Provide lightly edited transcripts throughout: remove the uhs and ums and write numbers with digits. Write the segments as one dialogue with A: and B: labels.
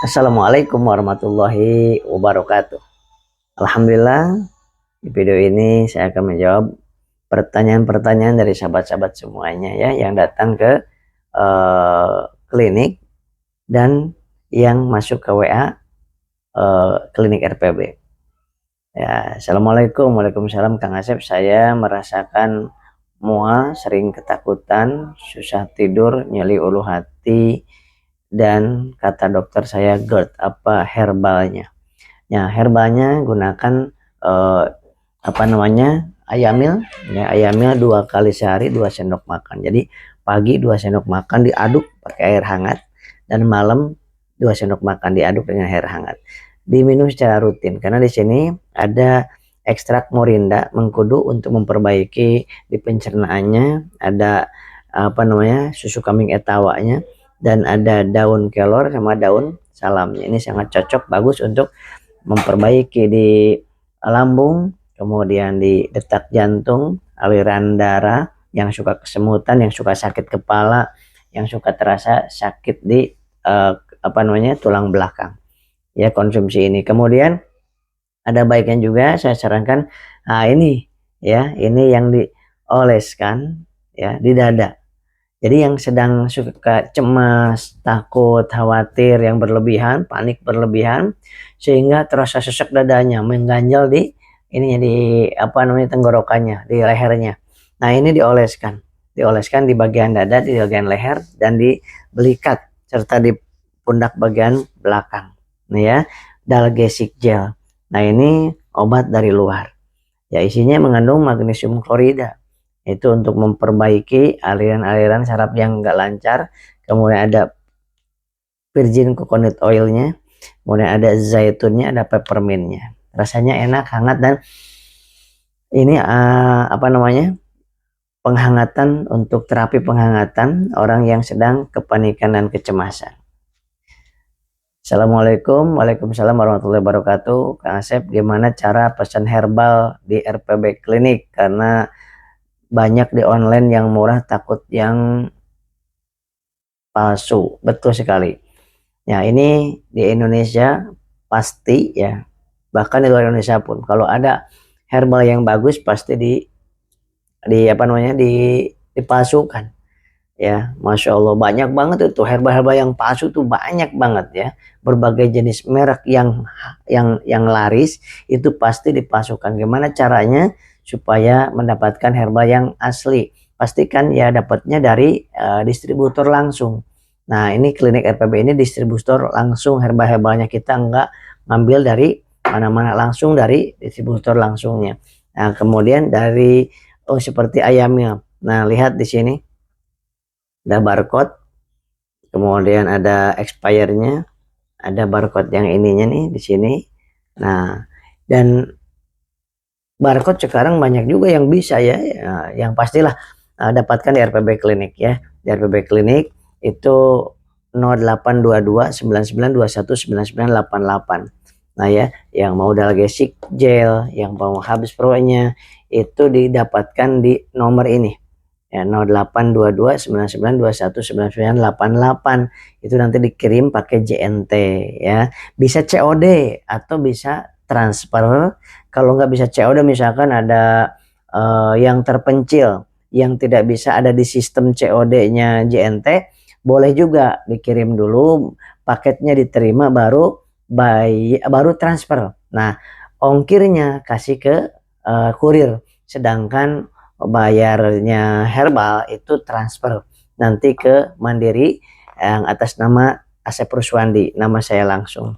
A: Assalamualaikum warahmatullahi wabarakatuh. Alhamdulillah, di video ini saya akan menjawab pertanyaan-pertanyaan dari sahabat-sahabat semuanya ya yang datang ke klinik dan yang masuk ke WA klinik RPB. Ya, Assalamualaikum, Waalaikumsalam Kang Asep. Saya merasakan mual, sering ketakutan, susah tidur, nyeri ulu hati, dan kata dokter saya GERD. Apa herbalnya? Ya, herbalnya gunakan ayamil ya, ayamil 2 kali sehari 2 sendok makan. Jadi pagi 2 sendok makan diaduk pakai air hangat, dan malam 2 sendok makan diaduk dengan air hangat. Diminum secara rutin karena di sini ada ekstrak morinda mengkudu untuk memperbaiki di pencernaannya, ada susu kambing etawanya, dan ada daun kelor sama daun salamnya. Ini sangat cocok, bagus untuk memperbaiki di lambung, kemudian di detak jantung, aliran darah, yang suka kesemutan, yang suka sakit kepala, yang suka terasa sakit di tulang belakang. Ya, konsumsi ini. Kemudian ada baiknya juga saya sarankan, ini ya, ini yang dioleskan ya di dada. Jadi yang sedang suka cemas, takut, khawatir yang berlebihan, panik berlebihan, sehingga terasa sesek dadanya, mengganjal di ininya, di tenggorokannya, di lehernya. Nah, ini dioleskan di bagian dada, di bagian leher, dan di belikat serta di pundak bagian belakang. Nah ya, Dalgesic gel. Nah, ini obat dari luar. Ya, isinya mengandung magnesium klorida. Itu untuk memperbaiki aliran-aliran saraf yang enggak lancar. Kemudian ada virgin coconut oilnya, kemudian ada zaitunnya, ada peppermintnya. Rasanya enak, hangat, dan ini penghangatan, untuk terapi penghangatan orang yang sedang kepanikan dan kecemasan. Assalamualaikum, Waalaikumsalam warahmatullahi wabarakatuh. Kang Asep, gimana cara pesan herbal di RPB Klinik? Karena banyak di online yang murah, takut yang palsu. Betul sekali. Ya, ini di Indonesia pasti ya, bahkan di luar Indonesia pun kalau ada herbal yang bagus pasti dipalsukan. Ya, Masya Allah, banyak banget itu herbal-herbal yang palsu tuh, banyak banget ya. Berbagai jenis merek yang laris itu pasti dipalsukan. Gimana caranya supaya mendapatkan herbal yang asli? Pastikan ya dapatnya dari distributor langsung. Nah, ini klinik RPB ini distributor langsung, herbal-herbalnya kita nggak ngambil dari mana-mana, langsung dari distributor langsungnya. Nah, kemudian dari seperti ayamnya. Nah, lihat di sini ada barcode, kemudian ada expirednya, ada barcode yang ininya nih di sini. Nah, dan barcode sekarang banyak juga yang bisa ya, yang pastilah dapatkan di RPB Klinik ya. Di RPB Klinik itu 0822 9921 9988. Nah ya, yang mau Dalgesic gel, yang mau habis pro-nya itu didapatkan di nomor ini ya, 0822 9921 9988. Itu nanti dikirim pakai JNT ya. Bisa COD atau bisa transfer. Kalau nggak bisa COD, misalkan ada yang terpencil yang tidak bisa ada di sistem COD-nya JNT, boleh juga dikirim dulu, paketnya diterima, baru transfer. Nah, ongkirnya kasih ke kurir, sedangkan bayarnya herbal itu transfer nanti ke Mandiri yang atas nama Asep Ruswandi, nama saya langsung.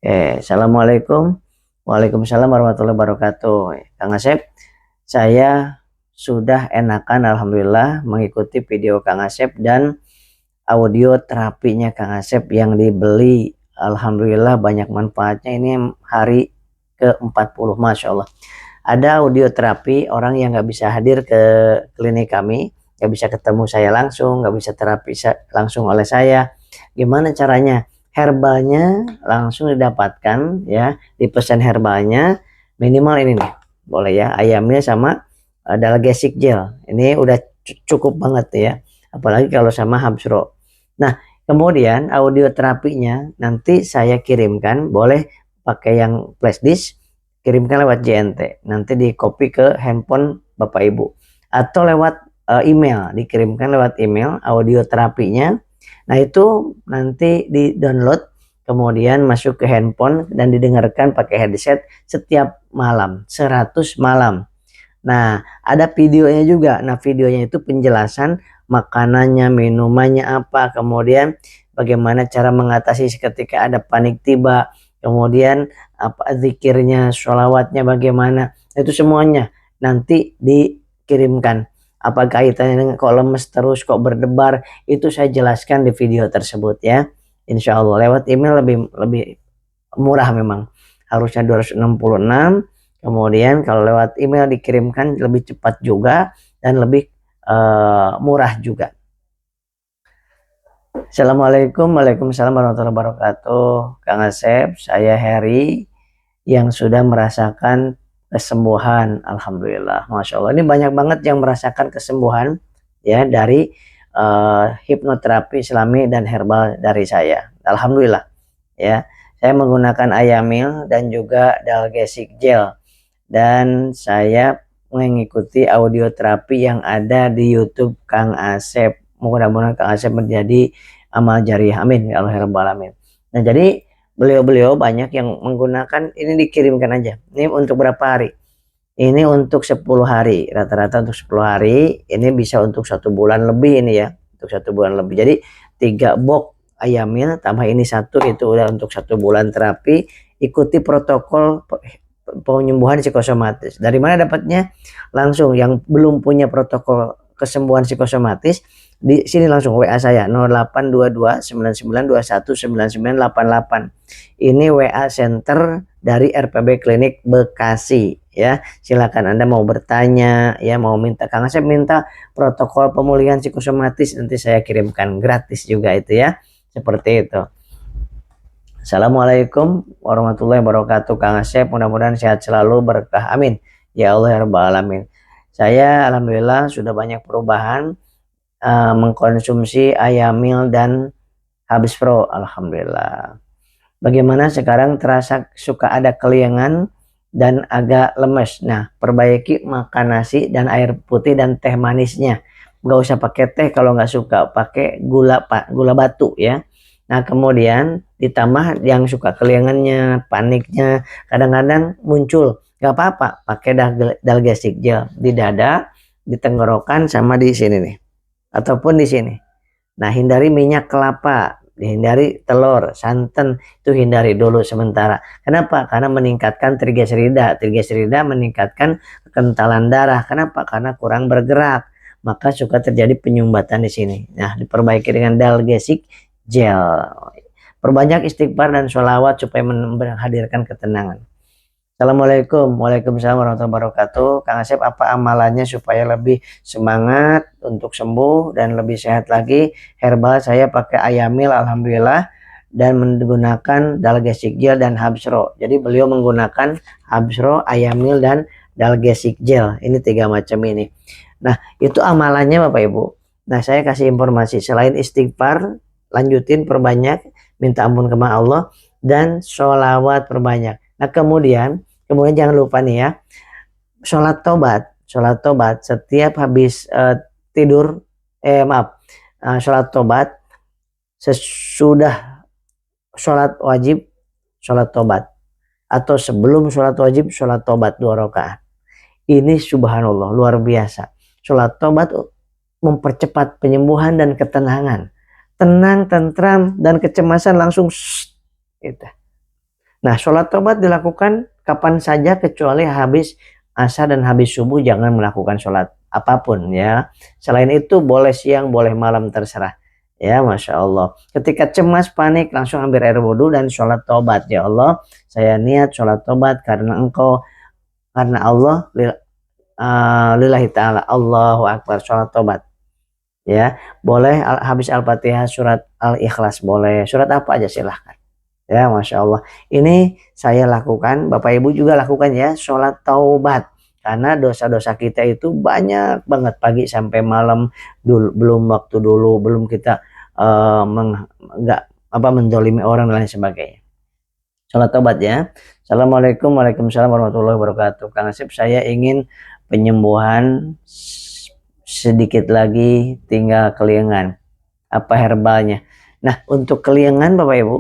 A: Assalamualaikum. Waalaikumsalam warahmatullahi wabarakatuh. Kang Asep, saya sudah enakan alhamdulillah mengikuti video Kang Asep dan audio terapinya Kang Asep yang dibeli. Alhamdulillah banyak manfaatnya, ini hari ke-40, Masya Allah. Ada audio terapi orang yang nggak bisa hadir ke klinik kami, nggak bisa ketemu saya langsung, nggak bisa terapi langsung oleh saya. Gimana caranya? Herbalnya langsung didapatkan ya, dipesan herbalnya minimal ini nih, boleh ya, ayamnya sama Dalgesic gel. Ini udah cukup banget ya, apalagi kalau sama Habsro. Nah, Kemudian audio terapinya nanti saya kirimkan, boleh pakai yang flash disk, kirimkan lewat JNT, nanti di copy ke handphone Bapak Ibu, atau lewat email, dikirimkan lewat email audio terapinya. Nah itu nanti di download, kemudian masuk ke handphone dan didengarkan pakai headset setiap malam, 100 malam. Nah, ada videonya juga. Nah, videonya itu penjelasan makanannya, minumannya apa, kemudian bagaimana cara mengatasi ketika ada panik tiba, kemudian apa zikirnya, sholawatnya bagaimana. Itu semuanya nanti dikirimkan. Apa kaitannya dengan kok lemes terus, kok berdebar, itu saya jelaskan di video tersebut ya. Insya Allah lewat email lebih lebih murah memang. Harusnya 266. Kemudian kalau lewat email dikirimkan lebih cepat juga dan lebih murah juga. Assalamualaikum, waalaikumsalam warahmatullahi wabarakatuh. Kang Asep, saya Heri yang sudah merasakan kesembuhan. Alhamdulillah, Masya Allah. Ini banyak banget yang merasakan kesembuhan ya dari hipnoterapi Islami dan herbal dari saya. Alhamdulillah ya. Saya menggunakan Ayamil dan juga Dalgesic Gel, dan saya mengikuti audio terapi yang ada di YouTube Kang Asep. Mudah-mudahan Kang Asep menjadi amal jariah, amin ya Allah rabbal alamin. Nah jadi beliau-beliau banyak yang menggunakan ini, dikirimkan aja. Ini untuk berapa hari? Ini untuk 10 hari, rata-rata untuk 10 hari. Ini bisa untuk 1 bulan lebih ini ya, untuk 1 bulan lebih. Jadi 3 box Ayamil tambah ini 1, itu udah untuk 1 bulan terapi. Ikuti protokol penyembuhan psikosomatis. Dari mana dapatnya? Langsung yang belum punya protokol kesembuhan psikosomatis, di sini langsung WA saya 082299219988. Ini WA center dari RPB Klinik Bekasi ya. Silakan Anda mau bertanya ya, mau minta Kang Asep minta protokol pemulihan psikosomatis, nanti saya kirimkan gratis juga itu ya. Seperti itu. Assalamualaikum warahmatullahi wabarakatuh. Kang Asep, mudah-mudahan sehat selalu, berkah, amin ya Allah ya rabbal alamin. Saya alhamdulillah sudah banyak perubahan mengkonsumsi Ayamil dan Habis Pro, alhamdulillah. Bagaimana sekarang terasa suka ada keliengan dan agak lemes. Nah, perbaiki makan nasi dan air putih dan teh manisnya. Gak usah pakai teh kalau nggak suka, pakai gula batu ya. Nah, kemudian ditambah yang suka keliengannya, paniknya, kadang-kadang muncul. Gak apa-apa, pakai Dalgesic Gel di dada, di tenggorokan, sama di sini nih, ataupun di sini. Nah, hindari minyak kelapa, hindari telur, santan, itu hindari dulu sementara. Kenapa? Karena meningkatkan trigliserida. Trigliserida meningkatkan kekentalan darah. Kenapa? Karena kurang bergerak. Maka suka terjadi penyumbatan di sini. Nah, diperbaiki dengan Dalgesic Gel. Perbanyak istighfar dan sholawat supaya menghadirkan ketenangan. Assalamualaikum, waalaikumsalam warahmatullahi wabarakatuh. Kang Asep, apa amalannya supaya lebih semangat untuk sembuh dan lebih sehat lagi? Herbal saya pakai Ayamil, alhamdulillah, dan menggunakan Dalgesic Gel dan Habsro. Jadi beliau menggunakan Habsro, Ayamil, dan Dalgesic Gel. Ini 3 macam ini. Nah, itu amalannya Bapak Ibu. Nah, saya kasih informasi, selain istighfar, lanjutin perbanyak, minta ampun kepada Allah, dan sholawat perbanyak. Nah, kemudian jangan lupa nih ya, sholat tobat setiap habis tidur, sholat tobat sesudah sholat wajib, sholat tobat, atau sebelum sholat wajib, sholat tobat 2 rakaat. Ini subhanallah luar biasa. Sholat tobat mempercepat penyembuhan dan ketenangan. Tenang, tentram, dan kecemasan langsung gitu. Nah, sholat tobat dilakukan kapan saja kecuali habis asar dan habis subuh, jangan melakukan sholat apapun ya. Selain itu boleh siang, boleh malam, terserah. Ya, Masya Allah. Ketika cemas, panik, langsung ambil air wudhu dan sholat tobat. Ya Allah, saya niat sholat tobat karena Engkau, karena Allah, lillahi ta'ala, Allahu Akbar, sholat tobat. Ya, boleh habis Al-Fatihah, surat Al-Ikhlas, boleh. Surat apa aja silahkan. Ya, Masya Allah. Ini saya lakukan, Bapak Ibu juga lakukan ya, sholat taubat. Karena dosa-dosa kita itu banyak banget, pagi sampai malam, belum waktu dulu, belum kita nggak mendolimi orang dan lain sebagainya. Salat tobat ya. Assalamualaikum, waalaikumsalam warahmatullahi wabarakatuh. Kang Asep, saya ingin penyembuhan sedikit lagi, tinggal keliengan. Apa herbalnya? Nah, untuk keliengan Bapak Ibu,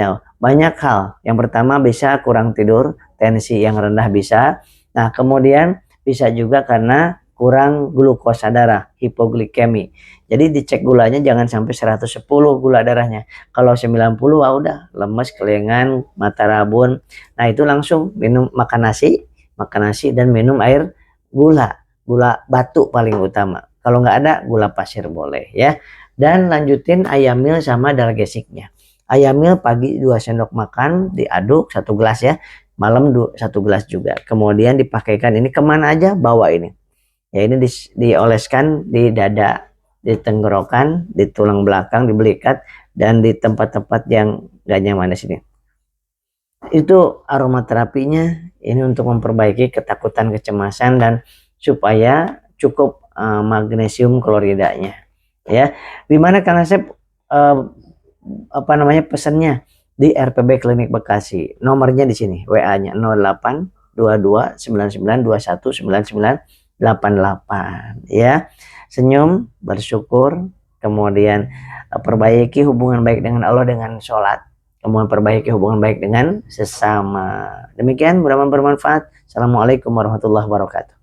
A: nah, banyak hal. Yang pertama bisa kurang tidur, tensi yang rendah bisa. Nah, kemudian bisa juga karena kurang glukosa darah, hipoglikemi. Jadi dicek gulanya jangan sampai 110 gula darahnya. Kalau 90 udah lemes, keliengan, mata rabun. Nah, itu langsung makan nasi dan minum air gula batu paling utama. Kalau nggak ada gula pasir boleh ya. Dan lanjutin ayamil sama dalgesiknya. Ayamil pagi 2 sendok makan diaduk 1 gelas ya. Malam 1 gelas juga. Kemudian dipakaikan ini kemana aja bawa ini. Ya ini dioleskan di dada, di tenggorokan, di tulang belakang, di belikat, dan di tempat-tempat yang gak nyaman di sini. Itu aromaterapinya ini untuk memperbaiki ketakutan, kecemasan, dan supaya cukup magnesium kloridanya. Ya, dimana Kang Asep pesannya di RPB Klinik Bekasi. Nomornya di sini, WA-nya 082299219988 ya. Senyum, bersyukur, kemudian perbaiki hubungan baik dengan Allah dengan sholat, kemudian perbaiki hubungan baik dengan sesama. Demikian, mudah-mudahan bermanfaat. Assalamualaikum warahmatullahi wabarakatuh.